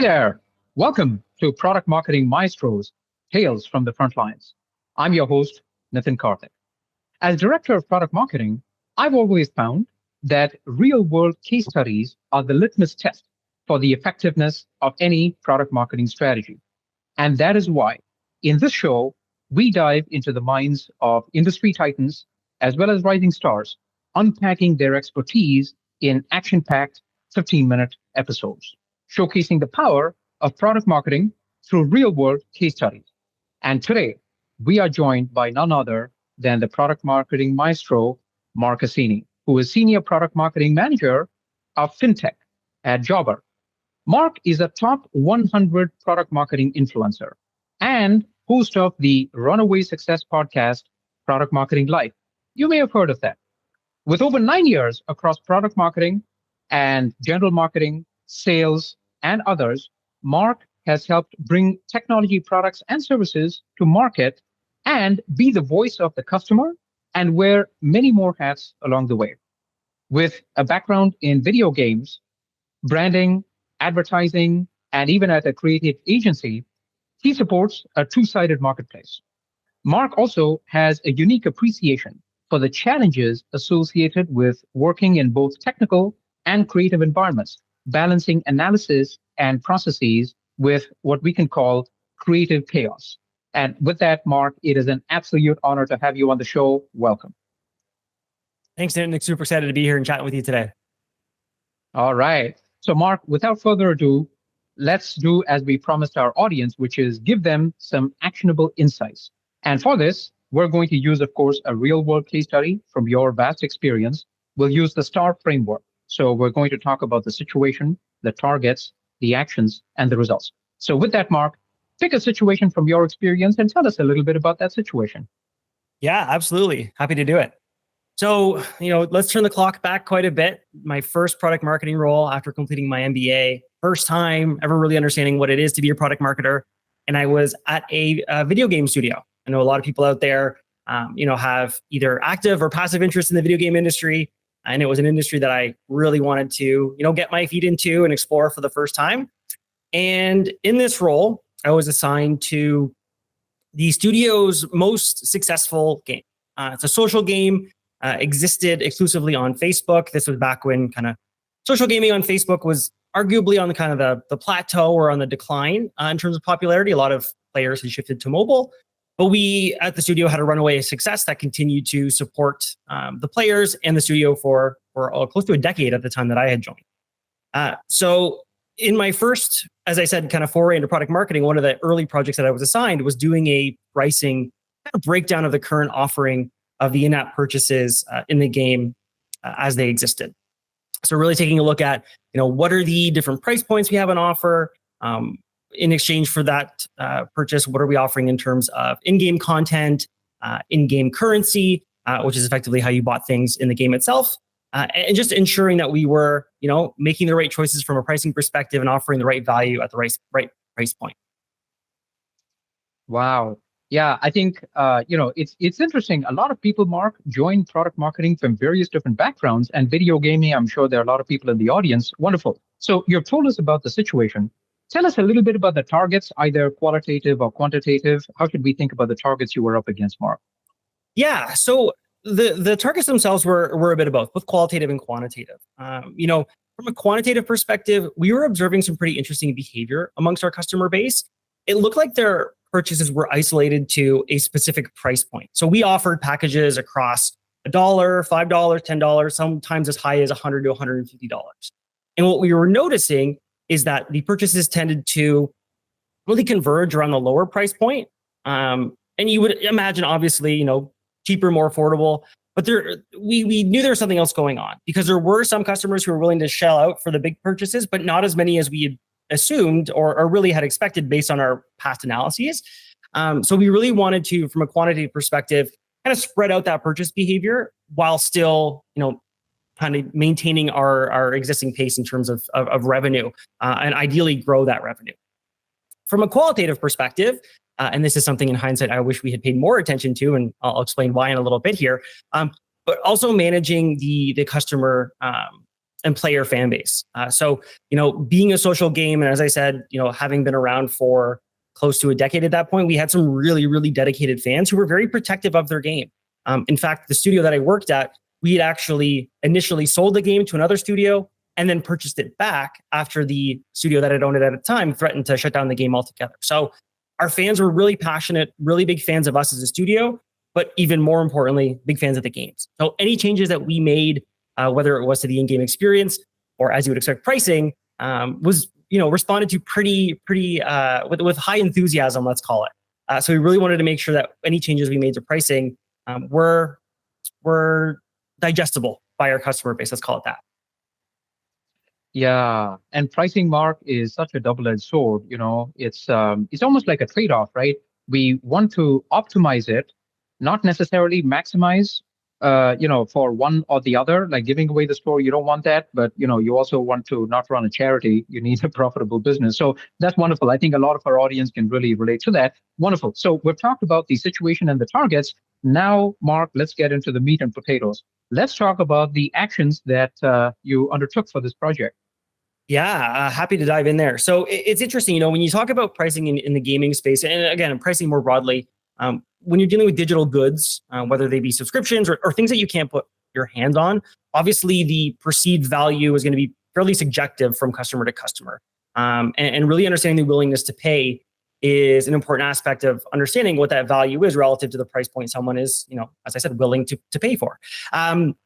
Hey there! Welcome to Product Marketing Maestros, Tales from the Front Lines. I'm your host, Nitin Karthik. As Director of Product Marketing, I've always found that real world case studies are the litmus test for the effectiveness of any product marketing strategy. And that is why, in this show, we dive into the minds of industry titans as well as rising stars, unpacking their expertise in action packed 15-minute episodes, showcasing the power of product marketing through real world case studies. And today, we are joined by none other than the product marketing maestro, Mark Assini, who is Senior Product Marketing Manager of FinTech at Jobber. Mark is a top 100 product marketing influencer and host of the Runaway Success podcast, Product Marketing Live. You may have heard of that. With over 9 years across product marketing and general marketing, sales, and others, Mark has helped bring technology products and services to market and be the voice of the customer and wear many more hats along the way. With a background in video games, branding, advertising, and even at a creative agency, he supports a two-sided marketplace. Mark also has a unique appreciation for the challenges associated with working in both technical and creative environments, balancing analysis and processes with what we can call creative chaos. And with that, Mark, it is an absolute honor to have you on the show. Welcome. Thanks, Nick. Super excited to be here and chatting with you today. All right. So, Mark, without further ado, let's do as we promised our audience, which is give them some actionable insights. And for this, we're going to use, of course, a real world case study from your vast experience. We'll use the STAR framework. So we're going to talk about the situation, the targets, the actions, and the results. So with that, Mark, pick a situation from your experience and tell us a little bit about that situation. Yeah, absolutely. Happy to do it. So, let's turn the clock back quite a bit. My first product marketing role after completing my MBA, first time ever really understanding what it is to be a product marketer. And I was at a video game studio. I know a lot of people out there, have either active or passive interest in the video game industry. And it was an industry that I really wanted to, get my feet into and explore for the first time. And in this role, I was assigned to the studio's most successful game. It's a social game, existed exclusively on Facebook. This was back when kind of social gaming on Facebook was arguably on the kind of the plateau or on the decline in terms of popularity. A lot of players had shifted to mobile. But we at the studio had a runaway success that continued to support the players and the studio for close to a decade at the time that I had joined. So in my first, as I said, kind of foray into product marketing, one of the early projects that I was assigned was doing a pricing kind of breakdown of the current offering of the in-app purchases in the game as they existed. So really taking a look at, what are the different price points we have on offer? In exchange for that purchase, what are we offering in terms of in-game content, in-game currency, which is effectively how you bought things in the game itself, and just ensuring that we were, making the right choices from a pricing perspective and offering the right value at the right price point. Wow. Yeah, I think, it's interesting. A lot of people, Mark, join product marketing from various different backgrounds and video gaming. I'm sure there are a lot of people in the audience. Wonderful. So you've told us about the situation. Tell us a little bit about the targets, either qualitative or quantitative. How should we think about the targets you were up against, Mark? Yeah, so the targets themselves were a bit of both qualitative and quantitative. From a quantitative perspective, we were observing some pretty interesting behavior amongst our customer base. It looked like their purchases were isolated to a specific price point. So we offered packages across $1, $5, $10, sometimes as high as $100 to $150. And what we were noticing is that the purchases tended to really converge around the lower price point. And you would imagine, obviously, cheaper, more affordable. But we knew there was something else going on because there were some customers who were willing to shell out for the big purchases, but not as many as we had assumed or really had expected based on our past analyses. So we really wanted to, from a quantitative perspective, kind of spread out that purchase behavior while still, kind of maintaining our existing pace in terms of revenue and ideally grow that revenue. From a qualitative perspective, and this is something in hindsight I wish we had paid more attention to, and I'll explain why in a little bit here, but also managing the customer and player fan base. So, being a social game, and as I said, having been around for close to a decade at that point, we had some really, really dedicated fans who were very protective of their game. In fact, the studio that I worked at, we had actually initially sold the game to another studio and then purchased it back after the studio that had owned it at the time threatened to shut down the game altogether. So our fans were really passionate, really big fans of us as a studio, but even more importantly, big fans of the games. So any changes that we made, whether it was to the in-game experience or, as you would expect, pricing, was responded to pretty with high enthusiasm, let's call it. So we really wanted to make sure that any changes we made to pricing were digestible by our customer base. Let's call it that. Yeah, and pricing, Mark, is such a double-edged sword. It's almost like a trade-off, right? We want to optimize it, not necessarily maximize. For one or the other, like giving away the store, you don't want that, but you also want to not run a charity. You need a profitable business. So that's wonderful. I think a lot of our audience can really relate to that. Wonderful. So we've talked about the situation and the targets. Now, Mark, let's get into the meat and potatoes. Let's talk about the actions that you undertook for this project. Yeah, happy to dive in there. So it's interesting, when you talk about pricing in the gaming space, and again, pricing more broadly, when you're dealing with digital goods, whether they be subscriptions or things that you can't put your hands on, obviously the perceived value is going to be fairly subjective from customer to customer. And really understanding the willingness to pay is an important aspect of understanding what that value is relative to the price point someone is, as I said, willing to pay for. In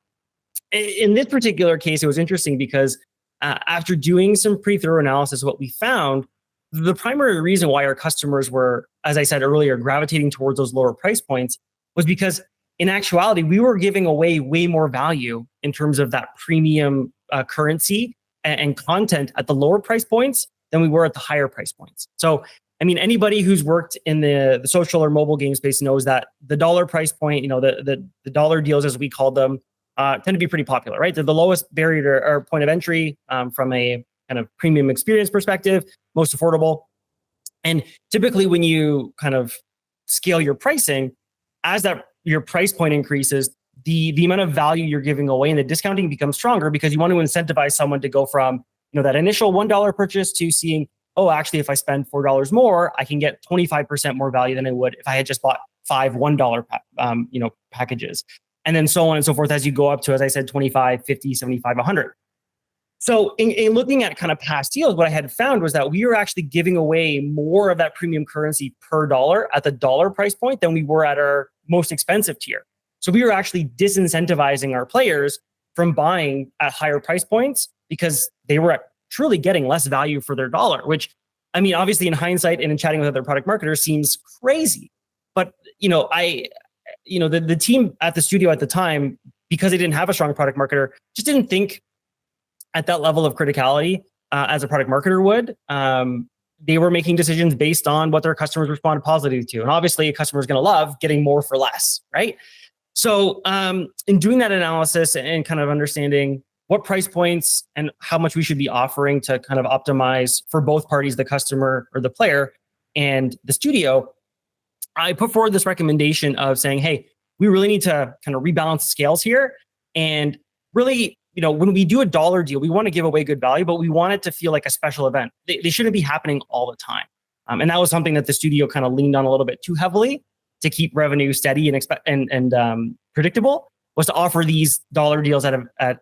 this particular case, it was interesting because after doing some pretty thorough analysis, what we found, the primary reason why our customers were, as I said earlier, gravitating towards those lower price points was because in actuality, we were giving away way more value in terms of that premium currency and content at the lower price points than we were at the higher price points. So, anybody who's worked in the social or mobile game space knows that the dollar price point, the dollar deals, as we call them, tend to be pretty popular, right? They're the lowest barrier or point of entry from a kind of premium experience perspective, most affordable. And typically when you kind of scale your pricing, as your price point increases, the amount of value you're giving away and the discounting becomes stronger because you want to incentivize someone to go from, that initial $1 purchase to seeing, oh, actually, if I spend $4 more, I can get 25% more value than I would if I had just bought 5 $1 packages. And then so on and so forth as you go up to, as I said, 25, 50, 75, 100. So in looking at kind of past deals, what I had found was that we were actually giving away more of that premium currency per dollar at the dollar price point than we were at our most expensive tier. So we were actually disincentivizing our players from buying at higher price points because they were truly getting less value for their dollar, which, obviously in hindsight and in chatting with other product marketers seems crazy. But, the team at the studio at the time, because they didn't have a strong product marketer, just didn't think at that level of criticality as a product marketer would. They were making decisions based on what their customers responded positively to. And obviously a customer is going to love getting more for less, right? So in doing that analysis and kind of understanding what price points and how much we should be offering to kind of optimize for both parties, the customer or the player and the studio, I put forward this recommendation of saying, hey, we really need to kind of rebalance scales here. And really, when we do a dollar deal, we want to give away good value, but we want it to feel like a special event. They shouldn't be happening all the time. And that was something that the studio kind of leaned on a little bit too heavily to keep revenue steady and predictable, was to offer these dollar deals at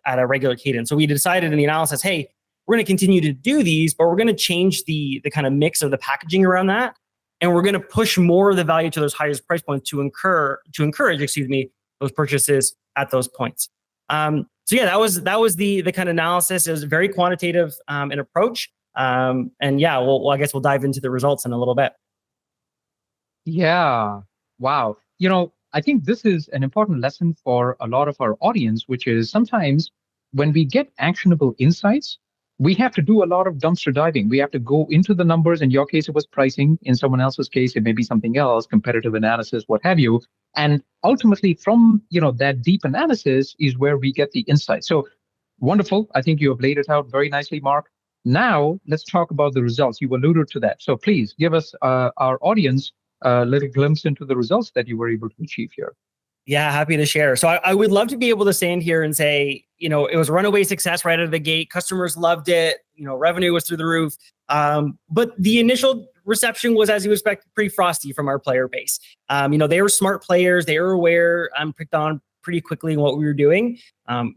a regular cadence. So we decided in the analysis, hey, we're going to continue to do these, but we're going to change the kind of mix of the packaging around that. And we're going to push more of the value to those highest price points to encourage, those purchases at those points. So yeah, that was the kind of analysis. It was very quantitative in approach. And yeah, I guess we'll dive into the results in a little bit. Yeah. Wow. I think this is an important lesson for a lot of our audience, which is sometimes when we get actionable insights, we have to do a lot of dumpster diving. We have to go into the numbers. In your case, it was pricing. In someone else's case, it may be something else, competitive analysis, what have you. And ultimately, from that deep analysis is where we get the insight. So wonderful. I think you have laid it out very nicely, Mark. Now, let's talk about the results. You alluded to that. So please give us, our audience, a little glimpse into the results that you were able to achieve here. Yeah, happy to share. So I would love to be able to stand here and say, it was a runaway success right out of the gate. Customers loved it. Revenue was through the roof. But the initial reception was, as you expect, pretty frosty from our player base. They were smart players. They were aware, picked on pretty quickly what we were doing.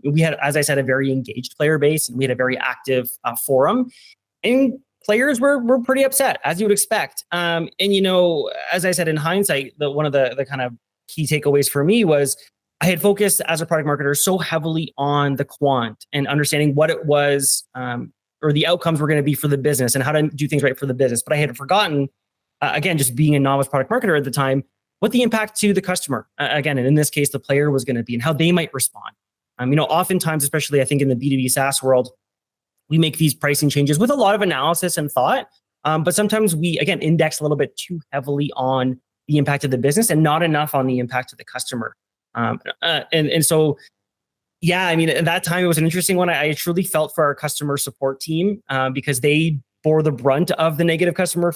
We had, as I said, a very engaged player base, and we had a very active forum. And players were pretty upset, as you would expect. As I said, in hindsight, one of the kind of key takeaways for me was I had focused as a product marketer so heavily on the quant and understanding what it was, or the outcomes were going to be for the business and how to do things right for the business. But I had forgotten, again, just being a novice product marketer at the time, what the impact to the customer, again, and in this case, the player was going to be and how they might respond. Oftentimes, especially I think in the B2B SaaS world, we make these pricing changes with a lot of analysis and thought. But sometimes we, again, index a little bit too heavily on the impact of the business and not enough on the impact of the customer. So, yeah, at that time, it was an interesting one. I truly felt for our customer support team because they bore the brunt of the negative customer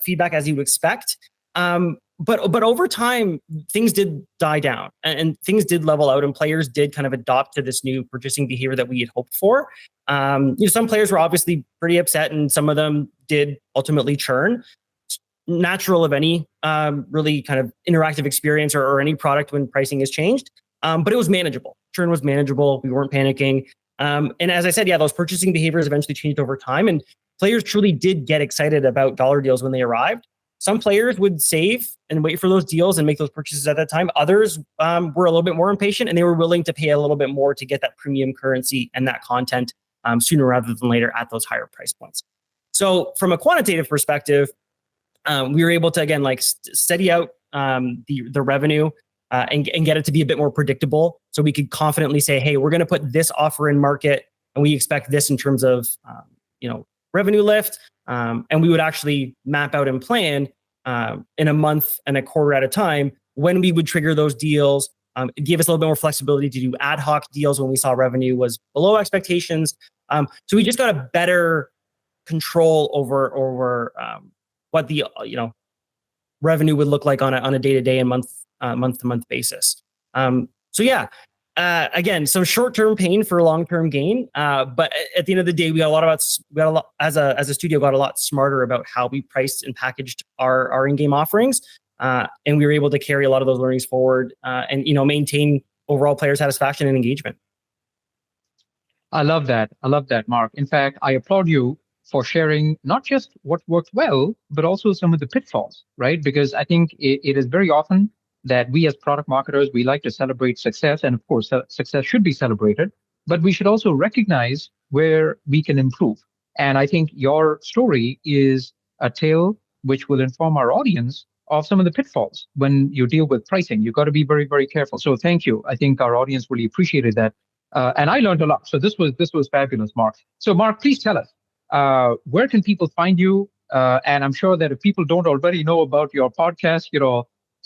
feedback, as you would expect. But over time, things did die down and things did level out, and players did kind of adopt to this new purchasing behavior that we had hoped for. Some players were obviously pretty upset, and some of them did ultimately churn. Natural of any really kind of interactive experience or any product when pricing is changed. But it was manageable. Churn was manageable. We weren't panicking. And as I said, yeah, those purchasing behaviors eventually changed over time, and players truly did get excited about dollar deals when they arrived. Some players would save and wait for those deals and make those purchases at that time. Others were a little bit more impatient, and they were willing to pay a little bit more to get that premium currency and that content sooner rather than later at those higher price points. So from a quantitative perspective, we were able to, again, steady out the revenue and get it to be a bit more predictable. So we could confidently say, hey, we're going to put this offer in market, and we expect this in terms of revenue lift. And we would actually map out and plan in a month and a quarter at a time when we would trigger those deals. It gave us a little bit more flexibility to do ad hoc deals when we saw revenue was below expectations. So we just got a better control over what the revenue would look like on a day-to-day and month-to-month basis. So yeah. Again, some short-term pain for long-term gain. But at the end of the day, we got a lot as a studio got a lot smarter about how we priced and packaged our in-game offerings, and we were able to carry a lot of those learnings forward and maintain overall player satisfaction and engagement. I love that, Mark. In fact, I applaud you for sharing not just what worked well, but also some of the pitfalls, right? Because I think it is very often that we as product marketers, we like to celebrate success. And of course, success should be celebrated, but we should also recognize where we can improve. And I think your story is a tale which will inform our audience of some of the pitfalls when you deal with pricing. You've got to be very, very careful. So thank you. I think our audience really appreciated that. And I learned a lot. So this was fabulous, Mark. So Mark, please tell us, where can people find you? And I'm sure that if people don't already know about your podcast,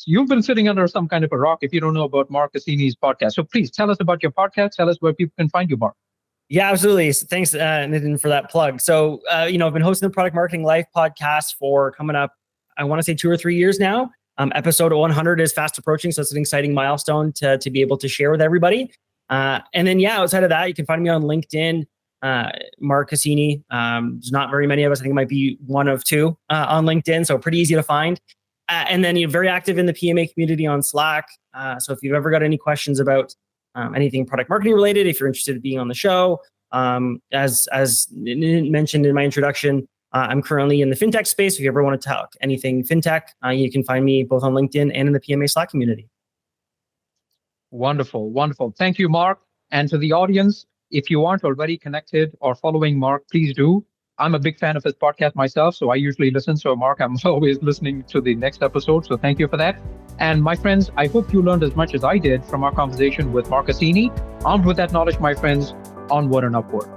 you've been sitting under some kind of a rock if you don't know about Mark Assini's podcast. So please tell us about your podcast. Tell us where people can find you, Mark. Yeah, absolutely. Thanks, Nitin, for that plug. So, I've been hosting the Product Marketing Life podcast for coming up, I want to say 2 or 3 years now. Episode 100 is fast approaching, so it's an exciting milestone to be able to share with everybody. And then, outside of that, you can find me on LinkedIn, Mark Assini. There's not very many of us. I think it might be one of two on LinkedIn, so pretty easy to find. And then you're very active in the PMA community on Slack. So if you've ever got any questions about anything product marketing related, if you're interested in being on the show, as mentioned in my introduction, I'm currently in the fintech space. If you ever want to talk anything fintech, you can find me both on LinkedIn and in the PMA Slack community. Wonderful, wonderful. Thank you, Mark. And to the audience, if you aren't already connected or following Mark, please do. I'm a big fan of his podcast myself, so I usually listen. So Mark, I'm always listening to the next episode. So thank you for that. And my friends, I hope you learned as much as I did from our conversation with Mark Assini. Armed with that knowledge, my friends, onward and upward.